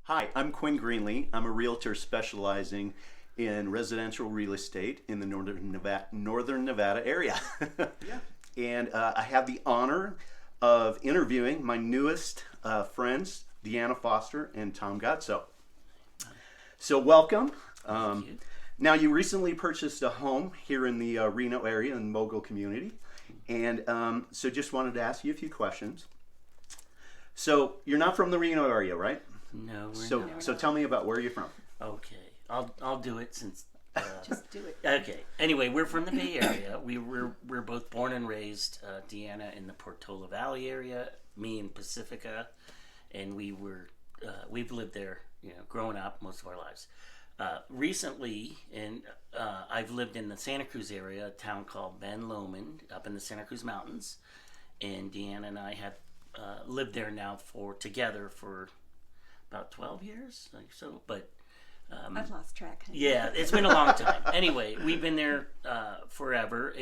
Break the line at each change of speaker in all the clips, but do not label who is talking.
Hi, I'm Quinn Greenly. I'm a realtor specializing in residential real estate in the Northern Nevada area.
Yeah.
And I have the honor of interviewing my newest friends, Deanna Foster and Tom Godsoe. So welcome.
Thank you.
Now, you recently purchased a home here in the Reno area in Mogul community. And so just wanted to ask you a few questions. So you're not from the Reno area, right?
No, we're
So,
not.
so tell me about where you're from.
Okay, I'll do it since.
Just do it.
Okay. Anyway, we're from the Bay Area. We're both born and raised. Deanna in the Portola Valley area, me in Pacifica, and we've lived there, growing up most of our lives. Recently, I've lived in the Santa Cruz area, a town called Ben Lomond, up in the Santa Cruz Mountains, and Deanna and I have lived there now together for about 12 years, like so, but
I've lost track.
yeah, it's been a long time. Anyway, we've been there forever,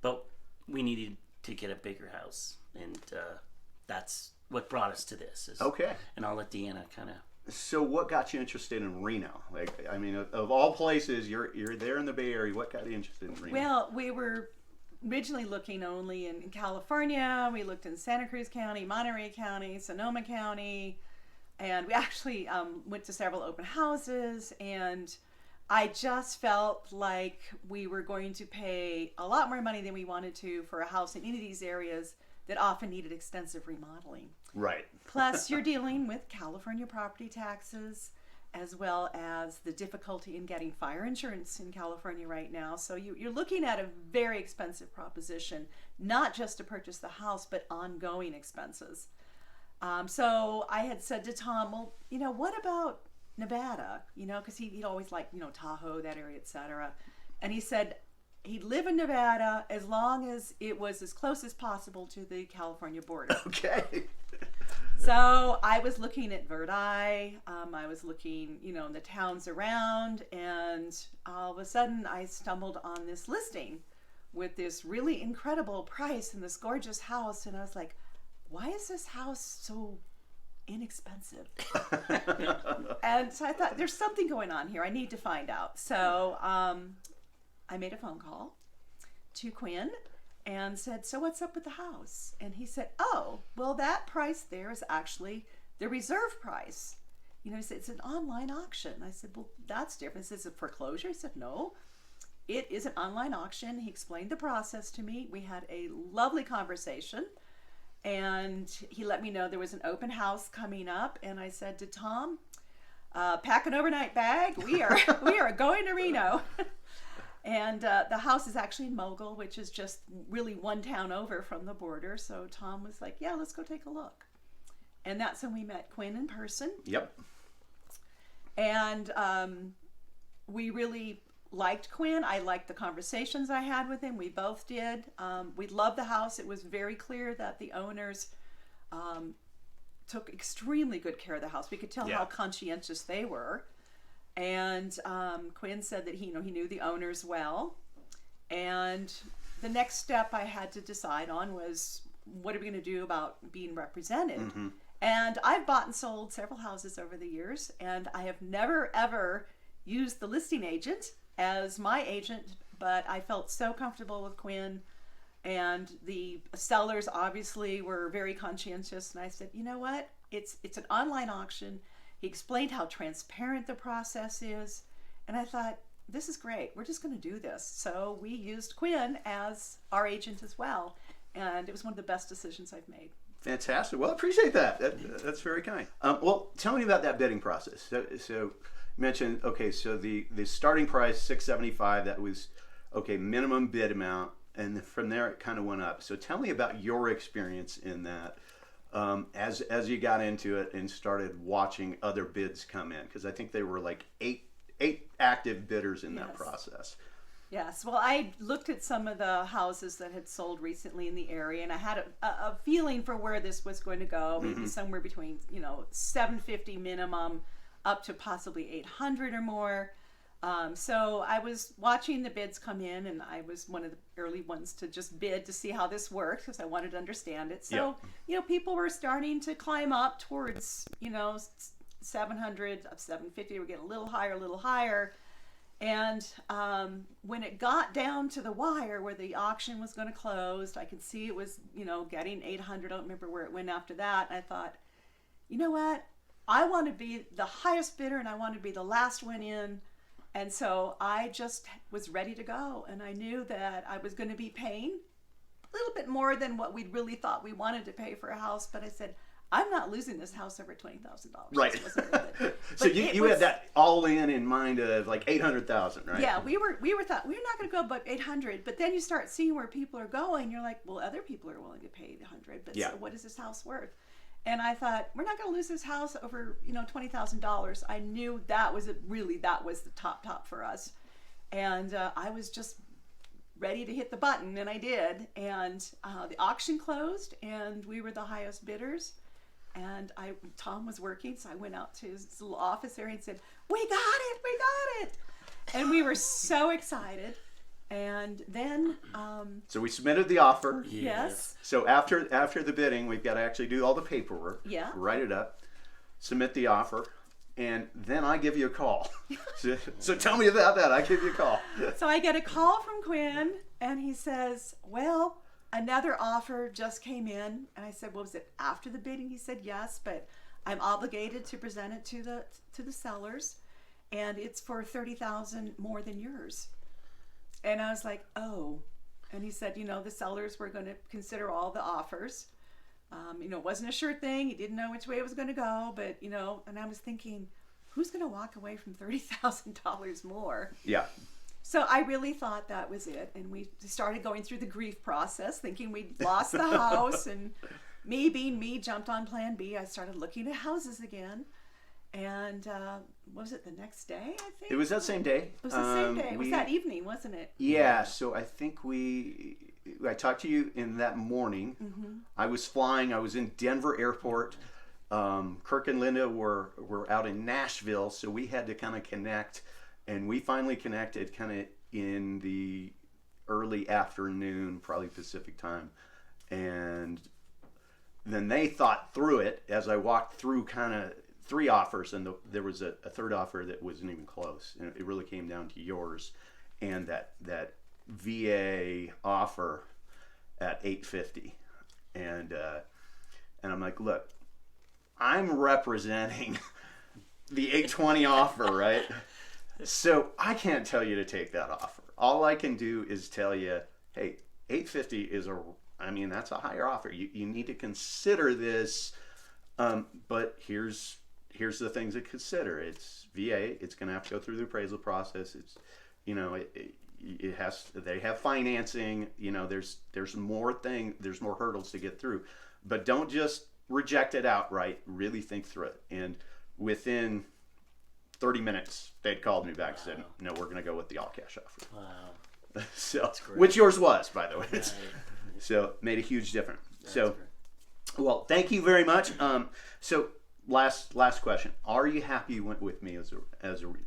but we needed to get a bigger house, and that's what brought us to this.
Okay.
And I'll let Deanna kind of.
So what got you interested in Reno? I mean, of all places, you're there in the Bay Area. What got you interested in Reno?
Well, we were originally looking only in California. We looked in Santa Cruz County, Monterey County, Sonoma County, and we actually went to several open houses, and I just felt like we were going to pay a lot more money than we wanted to for a house in any of these areas that often needed extensive remodeling.
Right.
Plus, you're dealing with California property taxes, as well as the difficulty in getting fire insurance in California right now. So you're looking at a very expensive proposition, not just to purchase the house, but ongoing expenses. So I had said to Tom, well, what about Nevada? Because he'd always liked, Tahoe, that area, etc. And he said he'd live in Nevada as long as it was as close as possible to the California border.
Okay.
So I was looking at Verdi. I was looking, in the towns around, and all of a sudden I stumbled on this listing with this really incredible price and this gorgeous house, and I was like, why is this house so inexpensive? And so I thought, there's something going on here. I need to find out. So I made a phone call to Quinn and said, so what's up with the house? And he said, oh, well, that price there is actually the reserve price. He said, it's an online auction. I said, well, that's different. He said, is it foreclosure? He said, no, it is an online auction. He explained the process to me. We had a lovely conversation. And he let me know there was an open house coming up, and I said to Tom, pack an overnight bag. We are going to Reno. And the house is actually in Mogul, which is just really one town over from the border. So Tom was like, yeah, let's go take a look. And that's when we met Quinn in person.
Yep.
And we really liked Quinn. I liked the conversations I had with him. We both did. We loved the house. It was very clear that the owners took extremely good care of the house. We could tell how conscientious they were. And Quinn said that he knew the owners well. And the next step I had to decide on was, what are we going to do about being represented? Mm-hmm. And I've bought and sold several houses over the years, and I have never, ever used the listing agent as my agent, but I felt so comfortable with Quinn, and the sellers obviously were very conscientious, and I said, you know what, it's an online auction. He explained how transparent the process is, and I thought, this is great, we're just going to do this. So we used Quinn as our agent as well, and it was one of the best decisions I've made.
Fantastic. Well, I appreciate that. That's very kind. Well, tell me about that bidding process. So mentioned, okay, so the starting price $675, that was minimum bid amount, and from there it kind of went up. So tell me about your experience in that as you got into it and started watching other bids come in, because I think there were like eight active bidders in that process.
Yes, well, I looked at some of the houses that had sold recently in the area, and I had a feeling for where this was going to go, maybe somewhere between $750 minimum up to possibly 800 or more. So I was watching the bids come in, and I was one of the early ones to just bid to see how this worked, because I wanted to understand it. So, people were starting to climb up towards, 700, 750. We're getting a little higher. And when it got down to the wire where the auction was going to close, I could see it was, getting 800. I don't remember where it went after that. And I thought, you know what? I want to be the highest bidder and I want to be the last one in. And so I just was ready to go. And I knew that I was going to be paying a little bit more than what we really thought we wanted to pay for a house. But I said, I'm not losing this house over $20,000.
Right.
It wasn't worth it.
So
But
you
was-
had that all in mind of like 800,000, right?
Yeah, we were thought we're not going to go above 800, but then you start seeing where people are going. You're like, well, other people are willing to pay 100, but
Yeah.
so what is this house worth? And I thought, we're not going to lose this house over $20,000. I knew that was the top for us, and I was just ready to hit the button, and I did. And the auction closed, and we were the highest bidders. And Tom was working, so I went out to his little office area and said, we got it. And we were so excited. And then,
So we submitted the offer.
yes,
So after the bidding, we've got to actually do all the paperwork.
Yeah.
Write it up, submit the offer, and then I give you a call. So tell me about that. I give you a call.
so I get a call from Quinn, and he says, well, another offer just came in. And I said, well, was it after the bidding? He said, yes, but I'm obligated to present it to the sellers, and it's for $30,000 more than yours. And I was like, oh. And he said, the sellers were going to consider all the offers. It wasn't a sure thing. He didn't know which way it was going to go, but and I was thinking, who's going to walk away from $30,000 more?
Yeah.
So I really thought that was it, and we started going through the grief process, thinking we'd lost the house, and me being me, jumped on plan B. I started looking at houses again, and what was it, the next day, I think?
It was that same day.
It was the same day. It was that evening, wasn't it?
Yeah, so I think I talked to you in that morning.
Mm-hmm.
I was flying. I was in Denver Airport. Kirk and Linda were out in Nashville, so we had to kind of connect, and we finally connected kind of in the early afternoon, probably Pacific time, and then they thought through it as I walked through kind of 3 offers, and there was a third offer that wasn't even close, and it really came down to yours and that VA offer at $850, and I'm like, look, I'm representing the $820 offer, right? So I can't tell you to take that offer. All I can do is tell you, hey, $850 is that's a higher offer. You need to consider this, but here's the things to consider. It's VA. It's going to have to go through the appraisal process. It's, it has. They have financing. There's more hurdles to get through, but don't just reject it outright. Really think through it. And within 30 minutes, they'd called me back and said, no, we're going to go with the all cash offer.
Wow.
So, which yours was, by the way. So made a huge difference. Well, thank you very much. So last question: are you happy you went with me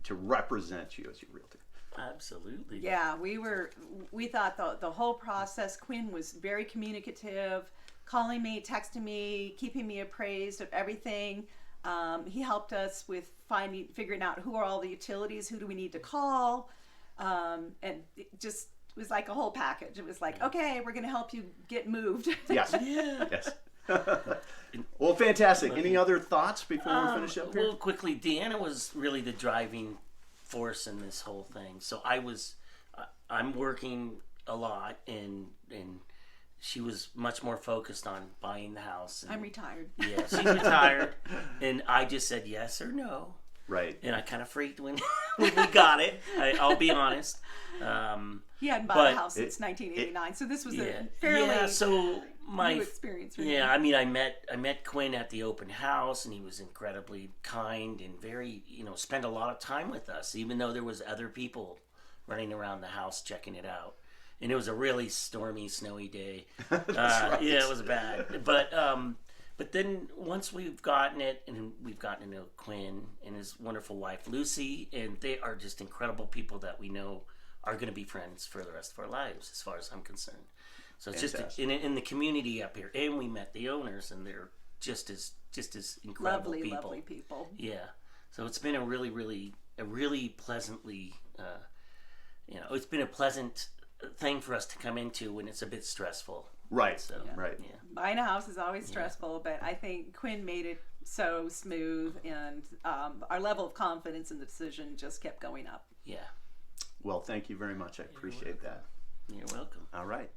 to represent you as your realtor?
Absolutely.
Yeah, we thought the whole process, Quinn was very communicative, calling me, texting me, keeping me appraised of everything. He helped us with figuring out who are all the utilities, who do we need to call, and it just was like a whole package. It was like, okay, we're going to help you get moved.
Yes.
Yeah.
Yes. Well, fantastic. Any other thoughts before we finish up here?
Well, quickly, Deanna was really the driving force in this whole thing. So I'm working a lot, and she was much more focused on buying the house. And,
I'm retired.
yeah, she's retired, and I just said yes or no.
Right.
And I kind of freaked when we got it. I'll be honest.
He hadn't bought
But
a house since 1989, so this was a fairly new experience for him.
I mean, I met Quinn at the open house, and he was incredibly kind and very, spent a lot of time with us, even though there was other people running around the house checking it out. And it was a really stormy, snowy day.
Right.
Yeah, it was bad. But then once we've gotten it, and we've gotten to know Quinn and his wonderful wife Lucy, and they are just incredible people that we know are going to be friends for the rest of our lives, as far as I'm concerned. So it's
Fantastic.
just in the community up here, and we met the owners, and they're just as just as incredible
Lovely,
people.
lovely people.
Yeah. So it's been a really pleasantly, it's been a pleasant thing for us to come into when it's a bit stressful.
Right.
So,
Right.
Yeah.
Buying a house is always stressful, but I think Quinn made it so smooth, and our level of confidence in the decision just kept going up.
Yeah.
Well, thank you very much. I appreciate that.
You're welcome.
All right.